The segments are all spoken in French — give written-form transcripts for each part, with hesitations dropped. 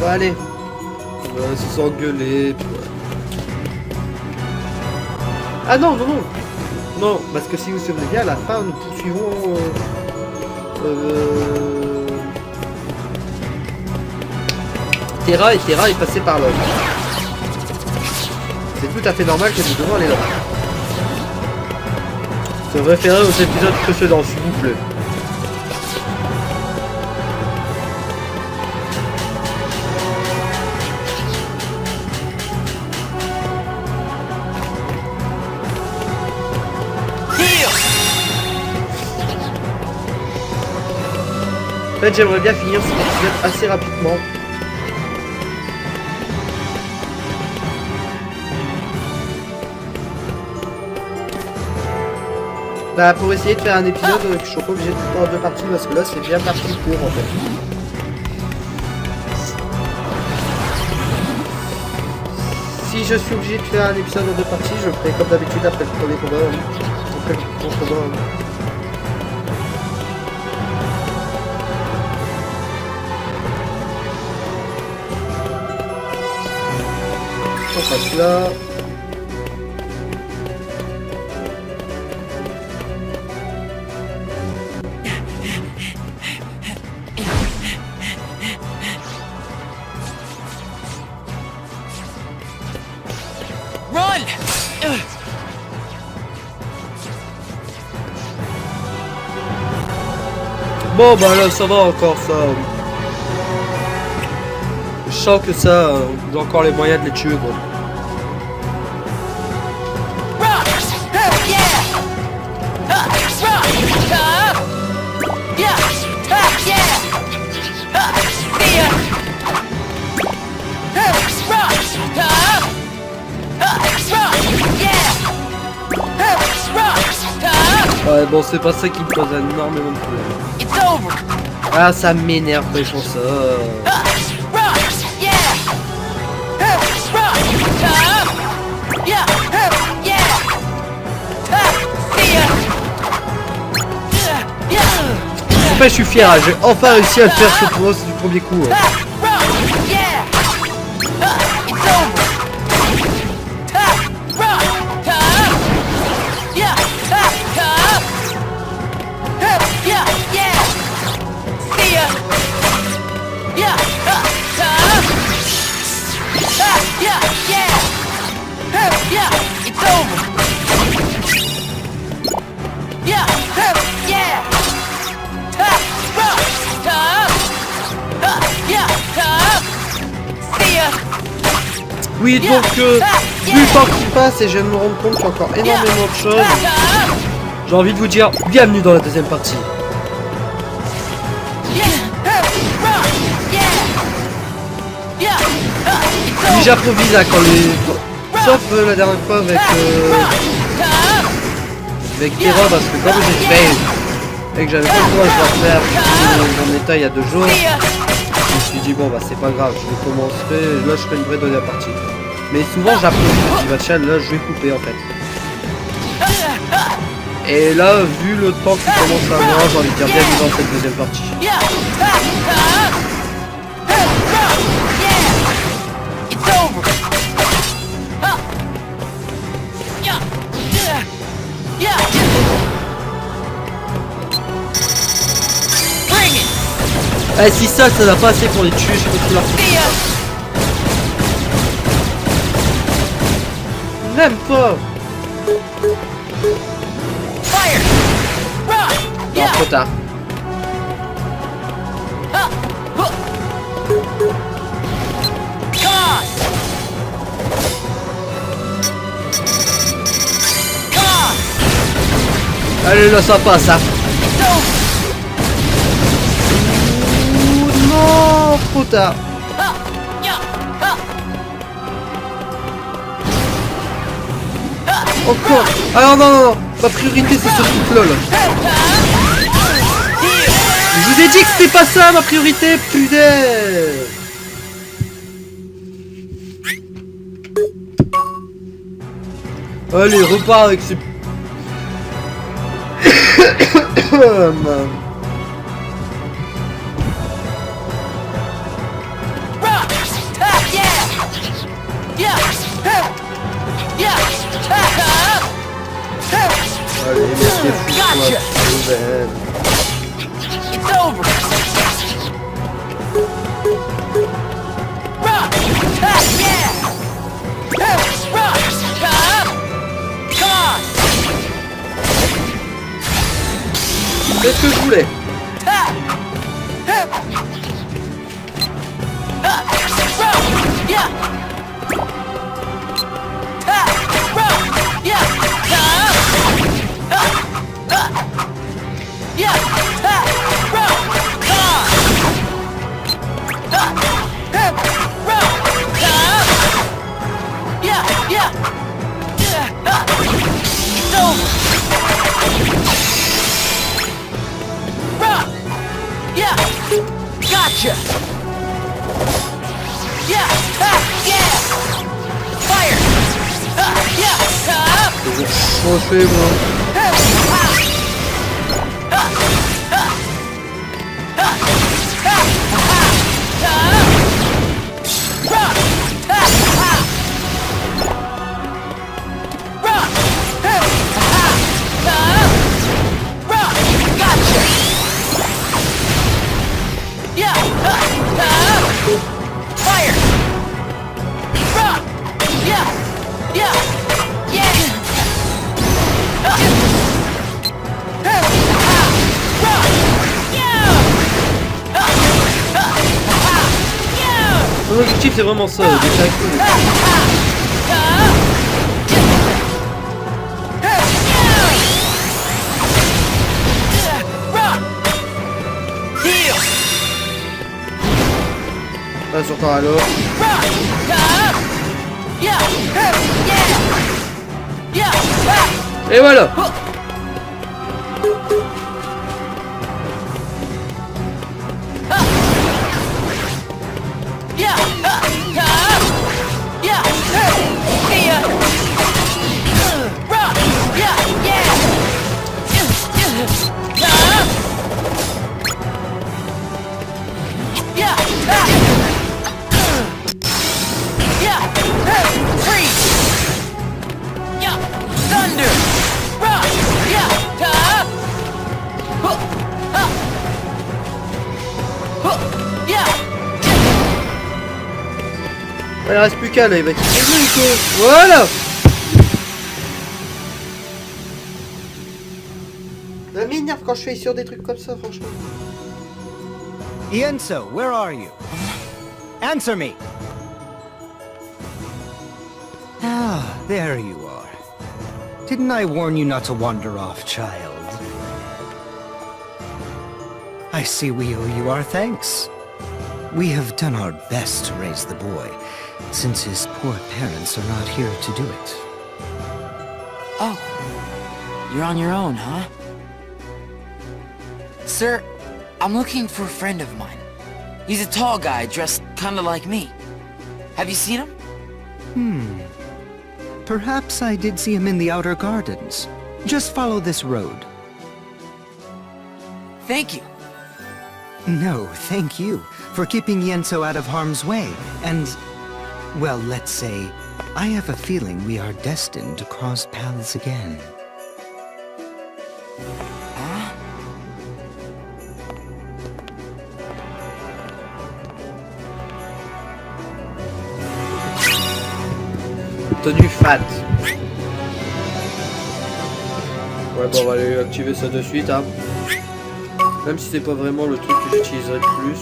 Bon, allez. Se sont engueulés. Puis voilà. Ah non, non, non. Non, parce que si vous vous souvenez bien, à la fin, nous poursuivons... Terra, et Terra est passé par là. C'est tout à fait normal que nous devons aller là. Se référer aux épisodes précédents, s'il vous plaît. En fait, j'aimerais bien finir cet épisode assez rapidement. Bah, pour essayer de faire un épisode que je sois pas obligé de faire en deux parties, parce que là c'est bien parti court en fait. Si je suis obligé de faire un épisode en deux parties, je ferai comme d'habitude après le premier combat. Après le premier combat. On passe là. Bon bah là ça va encore ça. Je sens que ça, j'ai encore les moyens de les tuer quoi. Ouais bon c'est pas ça qui me pose énormément de problèmes. Ah ça m'énerve quand ils font ça. En fait je suis fier, j'ai enfin réussi à le faire ce boss du premier coup. Oui, donc, plus le temps qui passe et je viens de me rendre compte qu'il y a encore énormément de choses. J'ai envie de vous dire bienvenue dans la deuxième partie. Oui, j'improvise hein, quand les... Sauf la dernière fois avec Terra parce que comme j'ai fail et que j'avais pas le courage de le faire dans mon état il y a 2 jours, je me suis dit bon bah c'est pas grave, je recommencerai, là je ferai une vraie deuxième partie. Mais souvent j'improvise, je dis bah tiens là je vais couper en fait. Et là vu le temps qui commence à avoir, j'ai envie de dire bienvenue dans cette deuxième partie. Eh si ça n'a pas assez pour les tuer, je sais pas ce qu'il leur faut. Même pas. Non, trop tard. Allez là ça passe ça. Non, trop tard. Encore. Alors non non non, ma priorité c'est ce truc là. Je vous ai dit que c'était pas ça ma priorité, putain. Allez, repars avec ces... Allez, mais c'est fou, Gotcha. Ben. It's over. Rock. Ah, yeah. Rock. Come on. C'est ce que je voulais. Rock. Yeah. Rock. Yeah. Yeah. Rock. Come on. Rock. Yeah. Yeah. It's over. Rock. Yeah. Gotcha. Yeah. Yeah. Fire. Yeah. Trop fait, moi. Mon objectif c'est vraiment ça, de chaque coup. Ah, sur quoi alors? Et voilà. Il reste plus qu'à là, il va quitter le jeu. Voilà. Ça m'énerve quand je fais sur des trucs comme ça, franchement. Ienzo, where are you? Answer me! Ah, there you are. Didn't I warn you not to wander off, child? I see we owe you our thanks. We have done our best to raise the boy, since his poor parents are not here to do it. Oh, you're on your own, huh? Sir, I'm looking for a friend of mine. He's a tall guy dressed kinda like me. Have you seen him? Perhaps I did see him in the outer gardens. Just follow this road. Thank you. No, thank you for keeping Ienzo out of harm's way, and, well, let's say, I have a feeling we are destined to cross paths again. Huh? Tenue fat. Ouais, bon, on va aller activer ça de suite, hein. Même si c'est pas vraiment le truc que j'utiliserai le plus.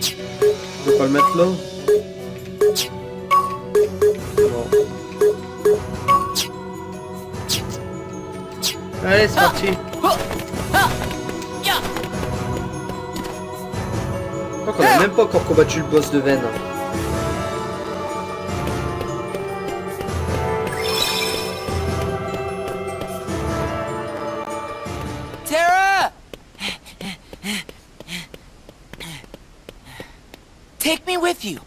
Je peux pas le mettre là? Non. Allez, c'est parti. Je crois qu'on a même pas encore combattu le boss de Ven. Terra! Take me with you.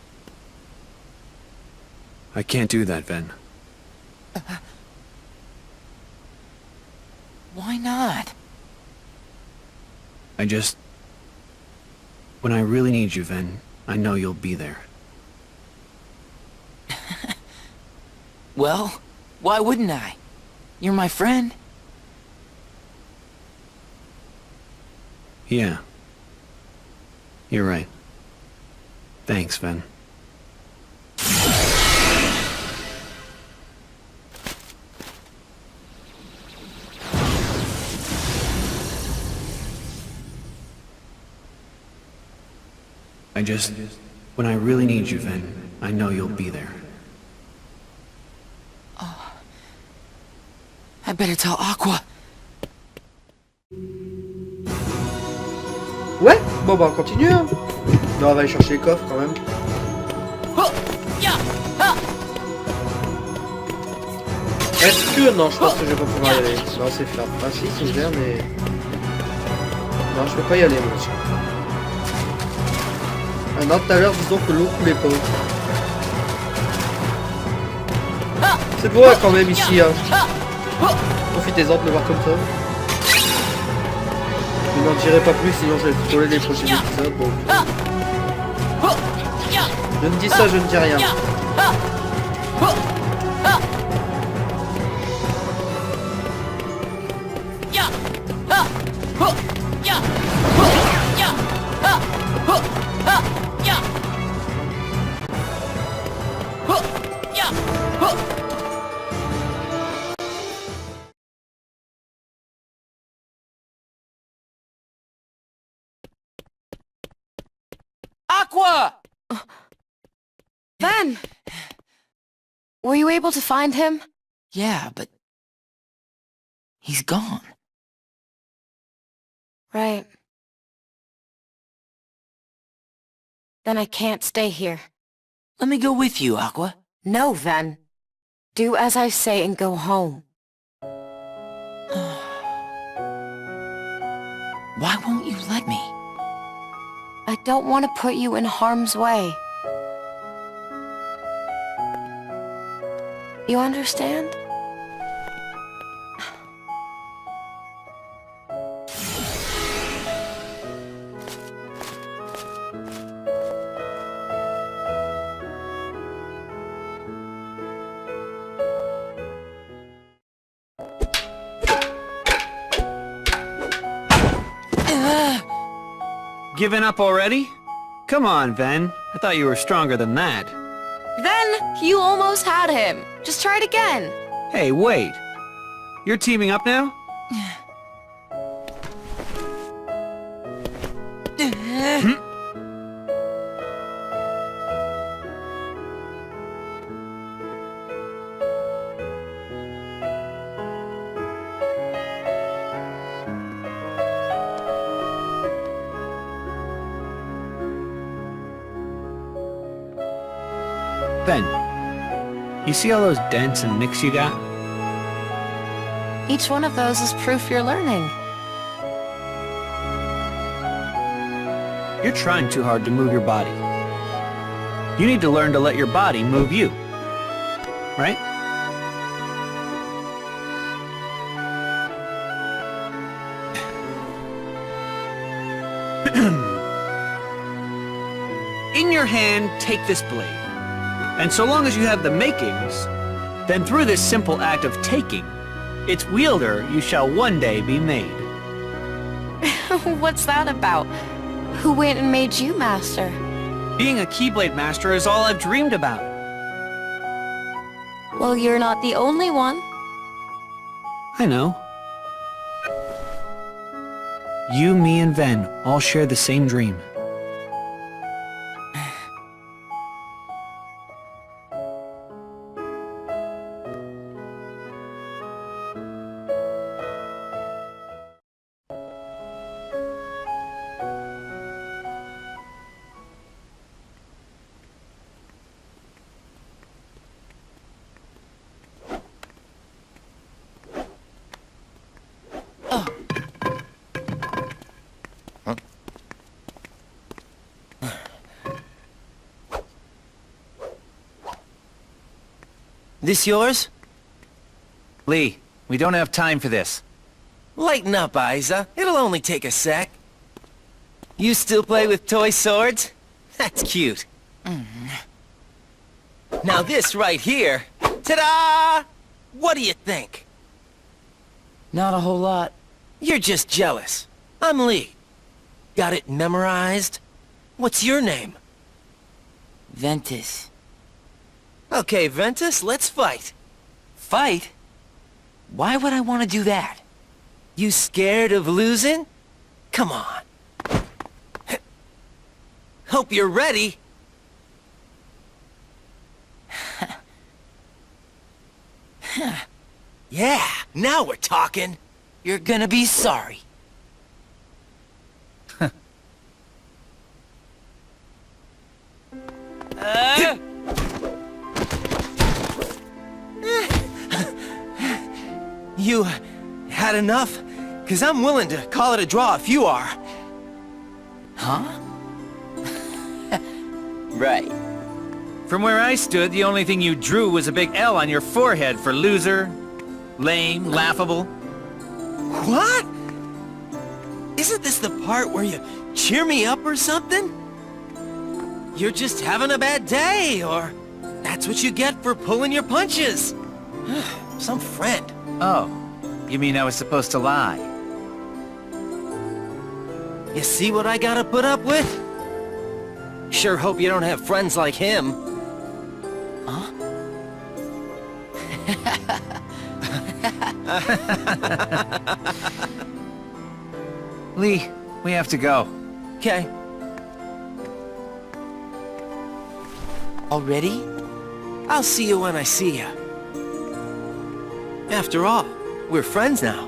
I can't do that, Ven. Why not? When I really need you, Ven, I know you'll be there. Well, why wouldn't I? You're my friend. Yeah. You're right. Thanks, Ven. When I really need you, Ven, I know you'll be there. I better tell Aqua. Ouais, bon bah on continue hein. Non, on va aller chercher les coffres quand même. Est-ce que... Non, je pense que je vais pas pouvoir y aller. Non, c'est fermé. Ah si, c'est ouvert, mais... Non, je peux pas y aller, moi. Ah non, tout à l'heure, disons que l'eau coulait pas. C'est beau hein, quand même ici. Hein. Profitez-en de le voir comme ça. Je n'en dirai pas plus, sinon je vais troller les prochains épisodes. Donc... Je ne dis ça, je ne dis rien. Aqua! Ven! Were you able to find him? Yeah, but... he's gone. Right. Then I can't stay here. Let me go with you, Aqua. No, Ven. Do as I say and go home. Why won't you let me? I don't want to put you in harm's way. You understand? Giving up already? Come on, Ven. I thought you were stronger than that. Ven, you almost had him. Just try it again. Hey, wait. You're teaming up now? Ven, you see all those dents and nicks you got? Each one of those is proof you're learning. You're trying too hard to move your body. You need to learn to let your body move you. Right? In your hand, take this blade. And so long as you have the makings, then through this simple act of taking, its wielder you shall one day be made. What's that about? Who went and made you master? Being a Keyblade Master is all I've dreamed about. Well, you're not the only one. I know. You, me, and Ven all share the same dream. This yours? Lee, we don't have time for this. Lighten up, Aiza. It'll only take a sec. You still play with toy swords? That's cute. Now this right here, ta-da! What do you think? Not a whole lot. You're just jealous. I'm Lee. Got it memorized? What's your name? Ventus. Okay, Ventus, let's fight. Fight? Why would I want to do that? You scared of losing? Come on. Hope you're ready. Yeah, now we're talking. You're gonna be sorry. You had enough? 'Cause I'm willing to call it a draw if you are. Huh? Right. From where I stood, the only thing you drew was a big L on your forehead for loser, lame, laughable. What? Isn't this the part where you cheer me up or something? You're just having a bad day, or that's what you get for pulling your punches. Some friend. Oh, you mean I was supposed to lie? You see what I gotta put up with? Sure hope you don't have friends like him. Huh? Lee, we have to go. Okay. Already? I'll see you when I see you. After all, we're friends now.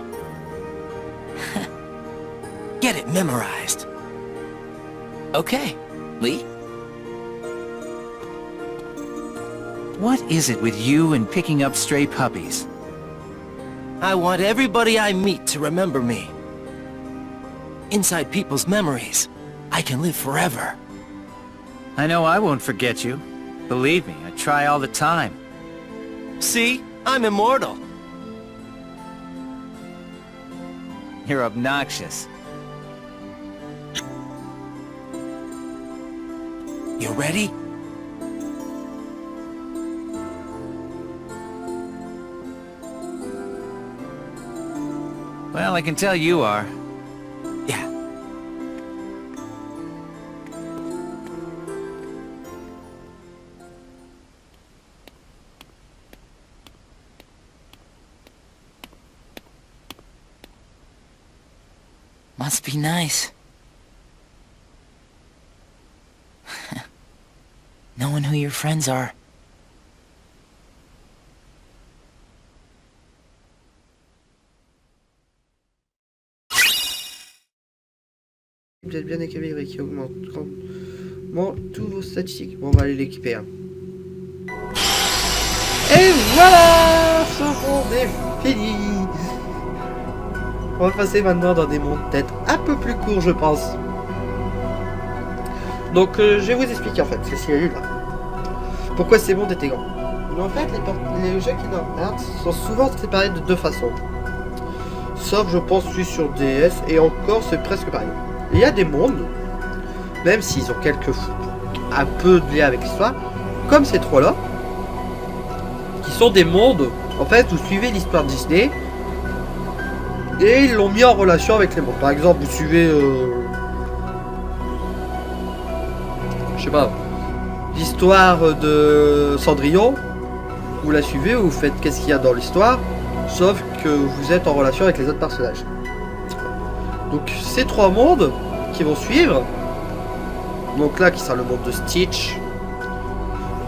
Get it memorized. Okay. Lee? What is it with you and picking up stray puppies? I want everybody I meet to remember me. Inside people's memories, I can live forever. I know I won't forget you. Believe me, I try all the time. See? I'm immortal. You're obnoxious. You ready? Well, I can tell you are. Yeah. Must be nice. Knowing who your friends are. Vous êtes bien équilibré qui augmente grandement tous vos statistiques. Bon, on va aller l'équiper. Hein. Et voilà, ce monde est fini. On va passer maintenant dans des mondes peut-être un peu plus courts, je pense. Donc, je vais vous expliquer en fait, c'est ce là. Pourquoi ces mondes étaient grands. Mais en fait, les jeux Kingdom Hearts sont souvent séparés de deux façons. Sauf, je pense, celui sur DS, et encore, c'est presque pareil. Il y a des mondes, même s'ils ont quelques un peu de lien avec l'histoire, comme ces trois-là, qui sont des mondes, en fait, vous suivez l'histoire Disney, et ils l'ont mis en relation avec les mondes. Par exemple, vous suivez, je sais pas, l'histoire de Cendrillon, vous la suivez, vous faites qu'est-ce qu'il y a dans l'histoire, sauf que vous êtes en relation avec les autres personnages. Donc ces trois mondes qui vont suivre, donc là qui sera le monde de Stitch,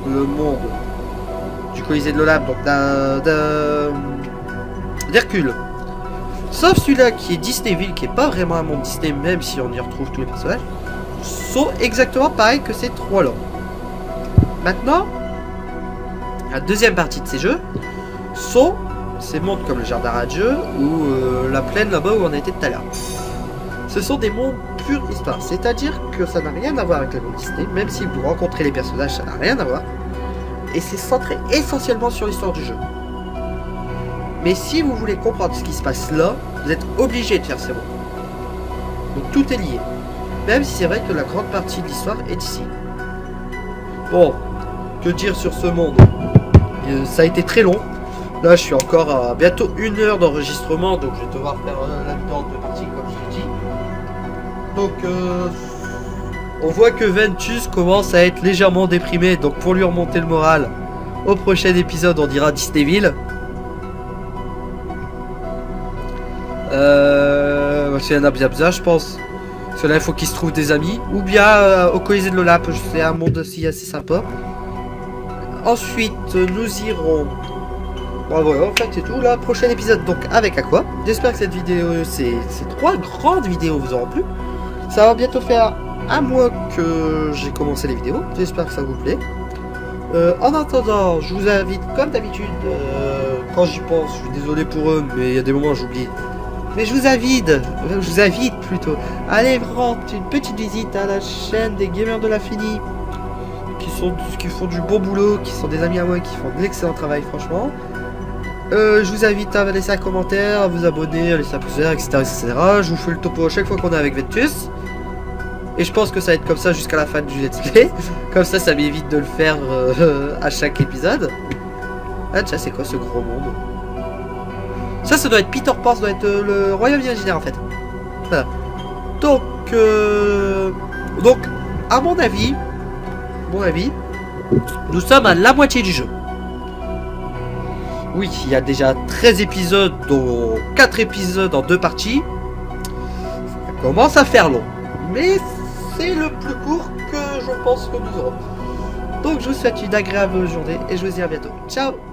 le monde du Colisée de l'Olympe, donc d'Hercule, sauf celui-là qui est Disneyville, qui est pas vraiment un monde Disney, même si on y retrouve tous les personnages, sont exactement pareils que ces trois-là. Maintenant, la deuxième partie de ces jeux sont ces mondes comme le jardin radieux ou la plaine là-bas où on a été tout à l'heure. Ce sont des mondes pure histoire, c'est-à-dire que ça n'a rien à voir avec les mondes Disney, même si vous rencontrez les personnages, ça n'a rien à voir. Et c'est centré essentiellement sur l'histoire du jeu. Mais si vous voulez comprendre ce qui se passe là, vous êtes obligé de faire ces mondes. Donc tout est lié. Même si c'est vrai que la grande partie de l'histoire est ici. Bon, que dire sur ce monde? Ça a été très long. Là, je suis encore à bientôt 1 heure d'enregistrement, donc je vais devoir faire là-dedans 2 parties, comme je l'ai dit. Donc, on voit que Ventus commence à être légèrement déprimé, donc pour lui remonter le moral, au prochain épisode, on dira Disneyville. Parce qu'il y en a bien besoin, je pense. Parce que là, il faut qu'il se trouve des amis. Ou bien au Colisée de l'Olympe, c'est un monde aussi assez sympa. Ensuite, nous irons... Bon, voilà, en fait, c'est tout. Là, prochain épisode, donc, avec Aqua. J'espère que cette vidéo, ces 3 grandes vidéos vous auront plu. Ça va bientôt faire 1 mois que j'ai commencé les vidéos. J'espère que ça vous plaît. En attendant, je vous invite, comme d'habitude, quand j'y pense, je suis désolé pour eux, mais il y a des moments où j'oublie. Mais je vous invite plutôt, à aller rendre une petite visite à la chaîne des Gamers de l'Infini, qui font du bon boulot, qui sont des amis à moi, qui font de l'excellent travail, franchement. Je vous invite à laisser un commentaire, à vous abonner, à laisser un pouce vert, etc., etc. Je vous fais le topo à chaque fois qu'on est avec Ventus. Et je pense que ça va être comme ça jusqu'à la fin du let's play. Comme ça m'évite de le faire à chaque épisode. Ah tiens, c'est quoi ce gros monde? Ça doit être Peter Pan, ça doit être le royaume imaginaire en fait. Voilà. Donc, à mon avis, nous sommes à la moitié du jeu. Oui, il y a déjà 13 épisodes, dont 4 épisodes en 2 parties. Ça commence à faire long. Mais c'est le plus court que je pense que nous aurons. Donc je vous souhaite une agréable journée et je vous dis à bientôt. Ciao!